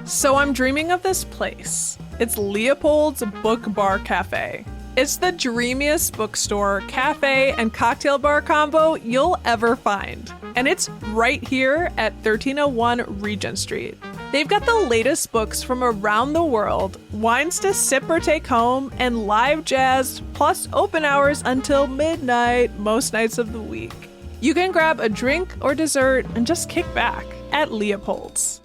So I'm dreaming of this place. It's Leopold's Book Bar Cafe. It's the dreamiest bookstore, cafe, and cocktail bar combo you'll ever find. And it's right here at 1301 Regent Street. They've got the latest books from around the world, wines to sip or take home, and live jazz, plus open hours until midnight most nights of the week. You can grab a drink or dessert and just kick back at Leopold's.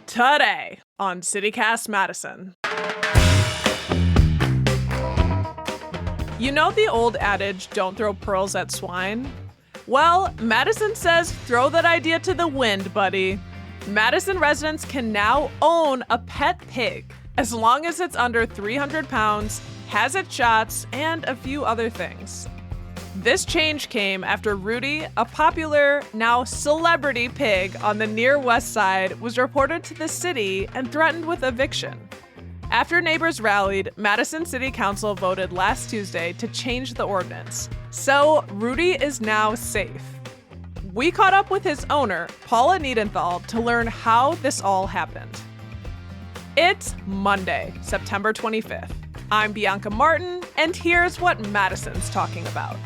Today on CityCast Madison. You know the old adage, don't throw pearls at swine? Well, Madison says throw that idea to the wind, buddy. Madison residents can now own a pet pig as long as it's under 300 pounds, has its shots, and a few other things. This change came after Rudi, a popular, now celebrity pig on the near west side, was reported to the city and threatened with eviction. After neighbors rallied, Madison City Council voted last Tuesday to change the ordinance. So Rudi is now safe. We caught up with his owner, Paula Niedenthal, to learn how this all happened. It's Monday, September 25th. I'm Bianca Martin, and here's what Madison's talking about.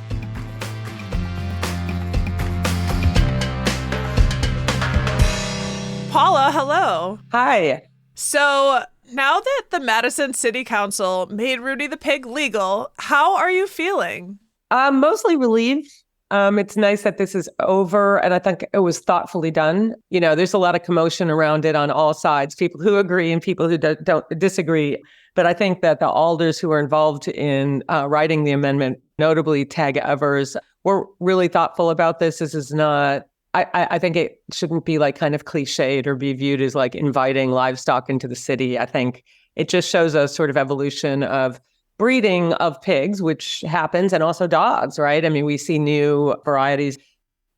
Paula, hello. Hi. So now that the Madison City Council made Rudi the pig legal, how are you feeling? Mostly relieved. It's nice that this is over, and I think it was thoughtfully done. You know, there's a lot of commotion around it on all sides, people who agree and people who don't disagree. But I think that the alders who were involved in writing the amendment, notably Tag Evers, were really thoughtful about this. This is not... I think it shouldn't be like kind of cliched or be viewed as like inviting livestock into the city. I think it just shows a sort of evolution of breeding of pigs, which happens, and also dogs, right? I mean, we see new varieties.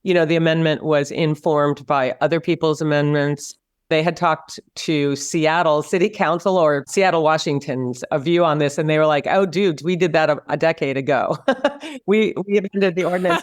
You know, the amendment was informed by other people's amendments. They had talked to Seattle City Council or Seattle, Washington's view on this, and they were like, oh, dude, we did that a decade ago. we amended the ordinance.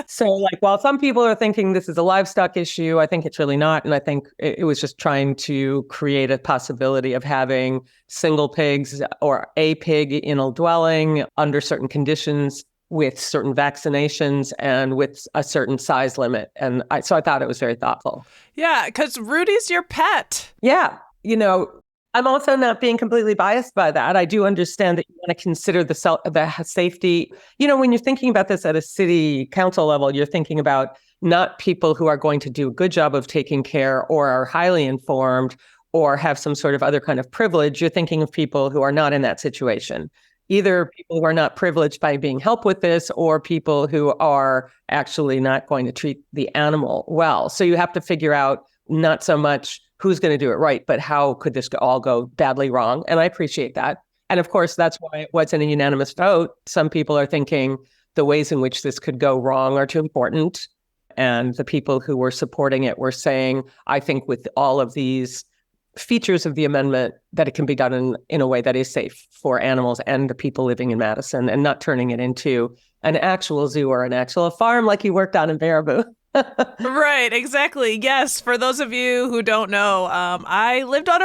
So, like, while some people are thinking this is a livestock issue, I think it's really not. And I think it was just trying to create a possibility of having single pigs or a pig in a dwelling under certain conditions with certain vaccinations and with a certain size limit. And so I thought it was very thoughtful. Yeah, because Rudi's your pet. Yeah. You know, I'm also not being completely biased by that. I do understand that you want to consider the safety. You know, when you're thinking about this at a city council level, you're thinking about not people who are going to do a good job of taking care or are highly informed or have some sort of other kind of privilege. You're thinking of people who are not in that situation. Either people who are not privileged by being helped with this or people who are actually not going to treat the animal well. So you have to figure out not so much who's going to do it right, but how could this all go badly wrong? And I appreciate that. And of course, that's why it wasn't a unanimous vote. Some people are thinking the ways in which this could go wrong are too important. And the people who were supporting it were saying, I think with all of these features of the amendment, that it can be done in a way that is safe for animals and the people living in Madison and not turning it into an actual zoo or an actual farm like you worked on in Baraboo. Right, exactly. Yes, for those of you who don't know, I lived on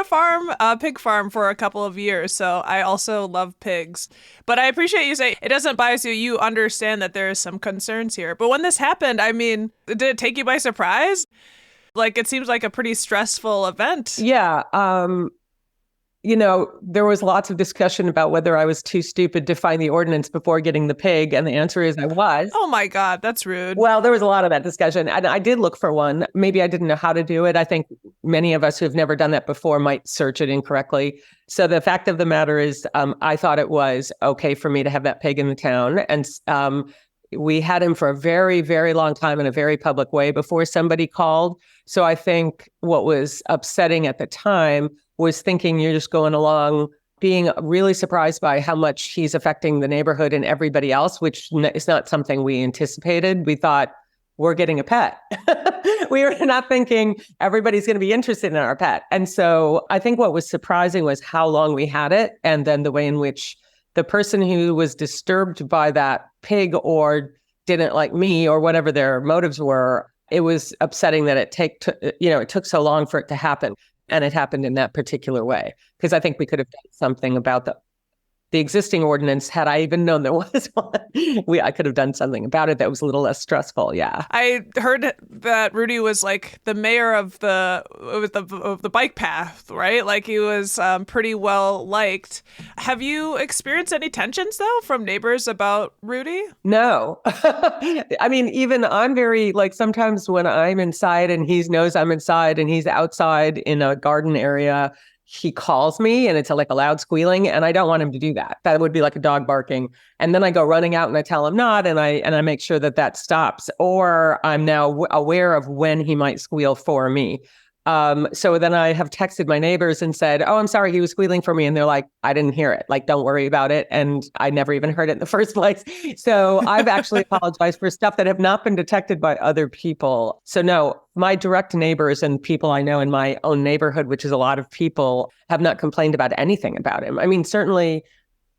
a pig farm for a couple of years, so I also love pigs. But I appreciate you saying it doesn't bias you. You understand that there is some concerns here. But when this happened, I mean, did it take you by surprise? Like, it seems like a pretty stressful event. Yeah. You know, there was lots of discussion about whether I was too stupid to find the ordinance before getting the pig. And the answer is I was. Oh, my God, that's rude. Well, there was a lot of that discussion. And I did look for one. Maybe I didn't know how to do it. I think many of us who've never done that before might search it incorrectly. So the fact of the matter is, I thought it was okay for me to have that pig in the town. And we had him for a very, very long time in a very public way before somebody called. So I think what was upsetting at the time was thinking you're just going along, being really surprised by how much he's affecting the neighborhood and everybody else, which is not something we anticipated. We thought, we're getting a pet. We were not thinking everybody's going to be interested in our pet. And so I think what was surprising was how long we had it, and then the way in which the person who was disturbed by that pig or didn't like me or whatever their motives were it was upsetting that it took so long for it to happen. And it happened in that particular way. Because I think we could have done something about the existing ordinance. Had I even known there was one, I could have done something about it that was a little less stressful. Yeah. I heard that Rudi was like the mayor of the bike path, right? Like he was pretty well liked. Have you experienced any tensions though from neighbors about Rudi? No. I mean, even I'm very like sometimes when I'm inside and he knows I'm inside and he's outside in a garden area, he calls me and it's like a loud squealing, and I don't want him to do that. That would be like a dog barking. And then I go running out and I tell him not, and I make sure that stops. Or I'm now aware of when he might squeal for me. So then I have texted my neighbors and said, "Oh, I'm sorry, he was squealing for me." And they're like, "I didn't hear it. Like, don't worry about it." And I never even heard it in the first place. So I've actually apologized for stuff that have not been detected by other people. So no, my direct neighbors and people I know in my own neighborhood, which is a lot of people, have not complained about anything about him. I mean, certainly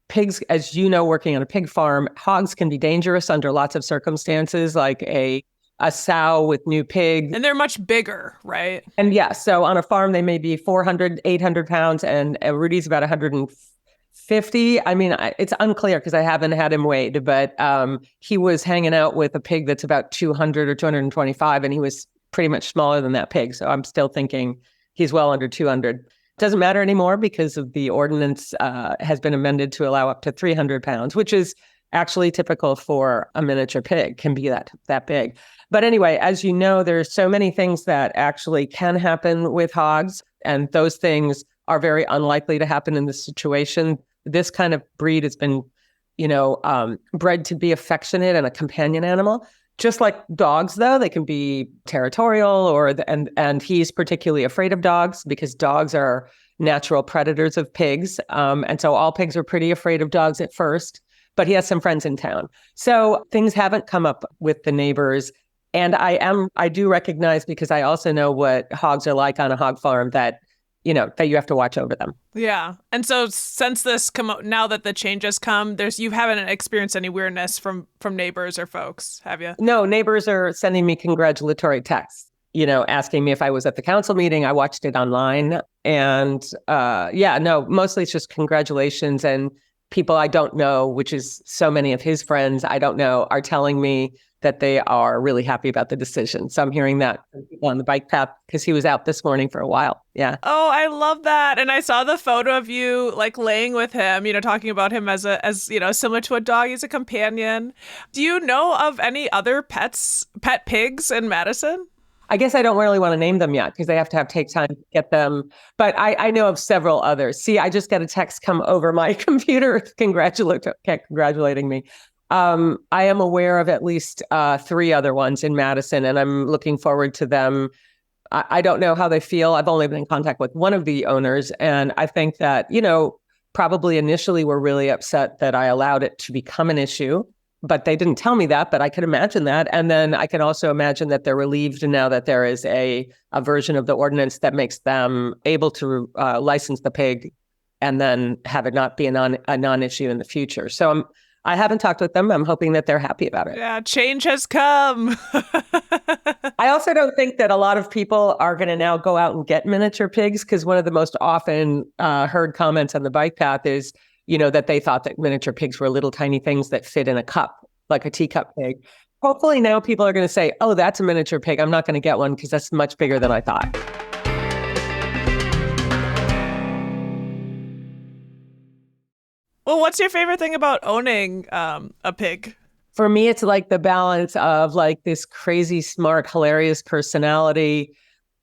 pigs, as you know, working on a pig farm, hogs can be dangerous under lots of circumstances, like a sow with new pigs. And they're much bigger, right? And yeah, so on a farm, they may be 400, 800 pounds, and Rudy's about 150. I mean, it's unclear because I haven't had him weighed, but he was hanging out with a pig that's about 200 or 225, and he was pretty much smaller than that pig. So I'm still thinking he's well under 200. Doesn't matter anymore because of the ordinance has been amended to allow up to 300 pounds, which is actually typical for a miniature pig, can be that big. But anyway, as you know, there's so many things that actually can happen with hogs, and those things are very unlikely to happen in this situation. This kind of breed has been, bred to be affectionate and a companion animal. Just like dogs, though, they can be territorial, and he's particularly afraid of dogs because dogs are natural predators of pigs. And so all pigs are pretty afraid of dogs at first, but he has some friends in town. So things haven't come up with the neighbors. And I do recognize, because I also know what hogs are like on a hog farm, that you have to watch over them. Yeah. And so since this now that the changes come, you haven't experienced any weirdness from neighbors or folks, have you? No, neighbors are sending me congratulatory texts, asking me if I was at the council meeting. I watched it online. And mostly it's just congratulations. And people I don't know, which is so many of his friends I don't know, are telling me that they are really happy about the decision. So I'm hearing that from people on the bike path because he was out this morning for a while. Yeah. Oh, I love that. And I saw the photo of you like laying with him, talking about him as similar to a dog. He's a companion. Do you know of any other pet pigs in Madison? I guess I don't really want to name them yet because they have to take time to get them. But I know of several others. See, I just got a text come over my computer congratulating me. I am aware of at least 3 other ones in Madison, and I'm looking forward to them. I don't know how they feel. I've only been in contact with one of the owners, and I think that, probably initially were really upset that I allowed it to become an issue, but they didn't tell me that, but I could imagine that. And then I can also imagine that they're relieved now that there is a version of the ordinance that makes them able to license the pig and then have it not be a non-issue in the future. So I haven't talked with them. I'm hoping that they're happy about it. Yeah, change has come. I also don't think that a lot of people are going to now go out and get miniature pigs, because one of the most often heard comments on the bike path is, that they thought that miniature pigs were little tiny things that fit in a cup, like a teacup pig. Hopefully now people are going to say, "Oh, that's a miniature pig. I'm not going to get one because that's much bigger than I thought." Well, what's your favorite thing about owning a pig? For me, it's like the balance of like this crazy, smart, hilarious personality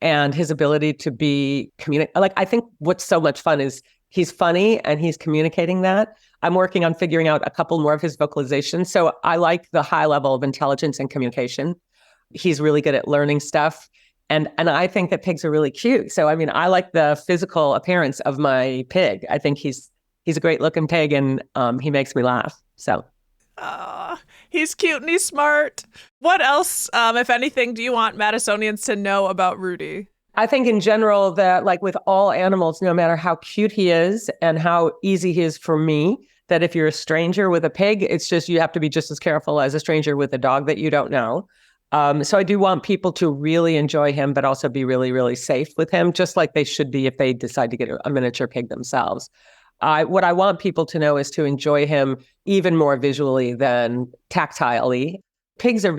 and his ability to be Like, I think what's so much fun is he's funny and he's communicating that. I'm working on figuring out a couple more of his vocalizations. So I like the high level of intelligence and communication. He's really good at learning stuff. And I think that pigs are really cute. So, I mean, I like the physical appearance of my pig. I think he's a great looking pig, and he makes me laugh. So. He's cute and he's smart. What else, if anything, do you want Madisonians to know about Rudi? I think in general that, like with all animals, no matter how cute he is and how easy he is for me, that if you're a stranger with a pig, it's just you have to be just as careful as a stranger with a dog that you don't know. So I do want people to really enjoy him, but also be really, really safe with him, just like they should be if they decide to get a miniature pig themselves. What I want people to know is to enjoy him even more visually than tactilely. Pigs are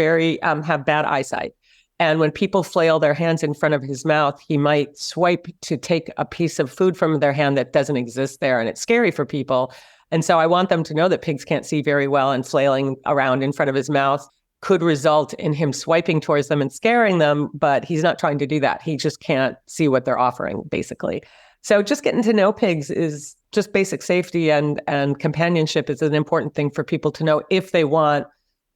have bad eyesight. And when people flail their hands in front of his mouth, he might swipe to take a piece of food from their hand that doesn't exist there. And it's scary for people. And so I want them to know that pigs can't see very well, and flailing around in front of his mouth could result in him swiping towards them and scaring them. But he's not trying to do that. He just can't see what they're offering, basically. So just getting to know pigs is just basic safety, and companionship is an important thing for people to know if they want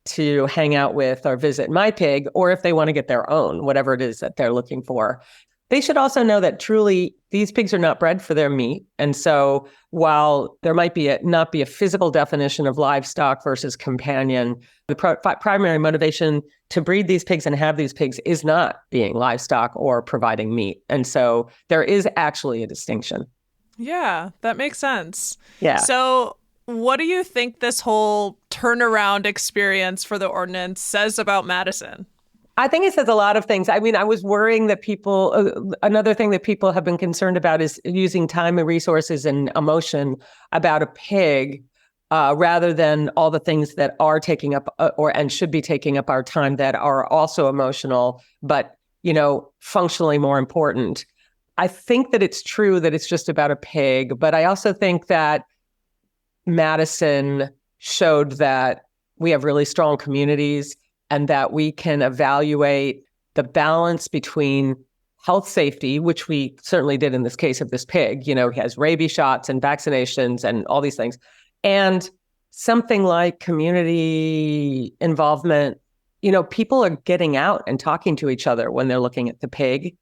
to hang out with or visit my pig, or if they want to get their own, whatever it is that they're looking for. They should also know that truly these pigs are not bred for their meat. And so while there might be not be a physical definition of livestock versus companion, the primary motivation to breed these pigs and have these pigs is not being livestock or providing meat. And so there is actually a distinction. Yeah, that makes sense. Yeah. So what do you think this whole turnaround experience for the ordinance says about Madison? I think it says a lot of things. I mean, I was worrying that another thing that people have been concerned about is using time and resources and emotion about a pig rather than all the things that are taking up and should be taking up our time that are also emotional, but, functionally more important. I think that it's true that it's just about a pig, but I also think that Madison showed that we have really strong communities and that we can evaluate the balance between health safety, which we certainly did in this case of this pig. He has rabies shots and vaccinations and all these things, and something like community involvement. People are getting out and talking to each other when they're looking at the pig.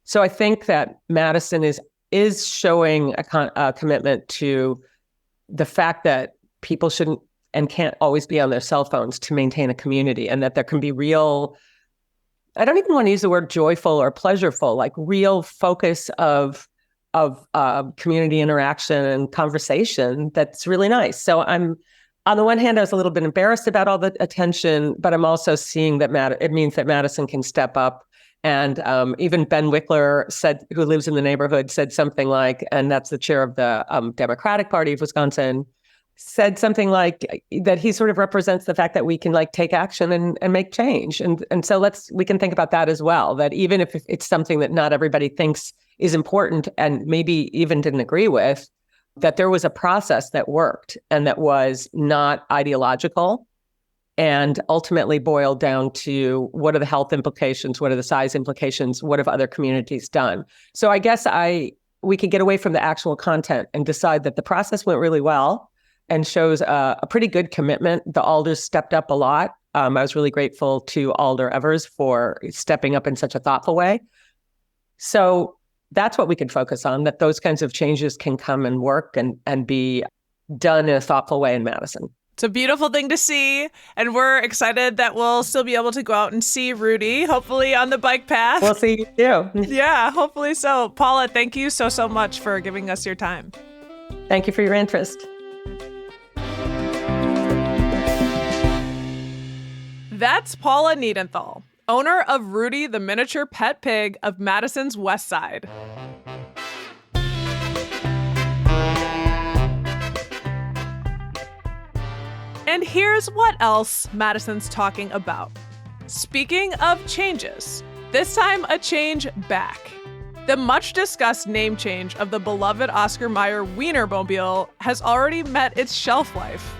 So I think that Madison is showing a commitment to the fact that people shouldn't and can't always be on their cell phones to maintain a community, and that there can be real, I don't even want to use the word joyful or pleasureful, like real focus of community interaction and conversation that's really nice. So on the one hand, I was a little bit embarrassed about all the attention, but I'm also seeing that it means that Madison can step up. And even Ben Wickler who lives in the neighborhood, said something like, and that's the chair of the Democratic Party of Wisconsin, said something like that he sort of represents the fact that we can take action and make change. And so we can think about that as well, that even if it's something that not everybody thinks is important and maybe even didn't agree with, that there was a process that worked and that was not ideological and ultimately boiled down to what are the health implications, what are the size implications, what have other communities done? So I guess we could get away from the actual content and decide that the process went really well and shows a pretty good commitment. The alders stepped up a lot. I was really grateful to Alder Evers for stepping up in such a thoughtful way. So that's what we could focus on, that those kinds of changes can come and work and be done in a thoughtful way in Madison. It's a beautiful thing to see, and we're excited that we'll still be able to go out and see Rudi, hopefully on the bike path. We'll see you too. Yeah, hopefully so. Paula, thank you so much for giving us your time. Thank you for your interest. That's Paula Niedenthal, owner of Rudi, the miniature pet pig of Madison's West Side. And here's what else Madison's talking about. Speaking of changes, this time a change back. The much-discussed name change of the beloved Oscar Mayer Wienermobile has already met its shelf life.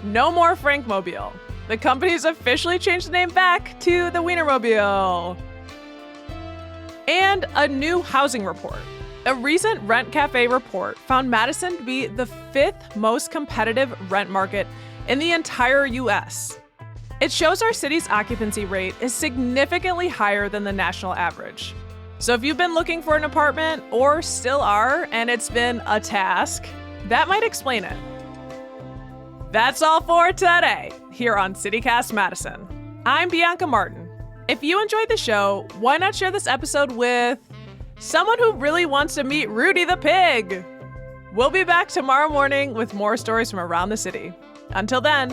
No more Frankmobile. The company's officially changed the name back to the Wienermobile. And a new housing report. A recent Rent Cafe report found Madison to be the 5th most competitive rent market in the entire U.S. It shows our city's occupancy rate is significantly higher than the national average. So if you've been looking for an apartment, or still are, and it's been a task, that might explain it. That's all for today, here on CityCast Madison. I'm Bianca Martin. If you enjoyed the show, why not share this episode with someone who really wants to meet Rudi the pig? We'll be back tomorrow morning with more stories from around the city. Until then.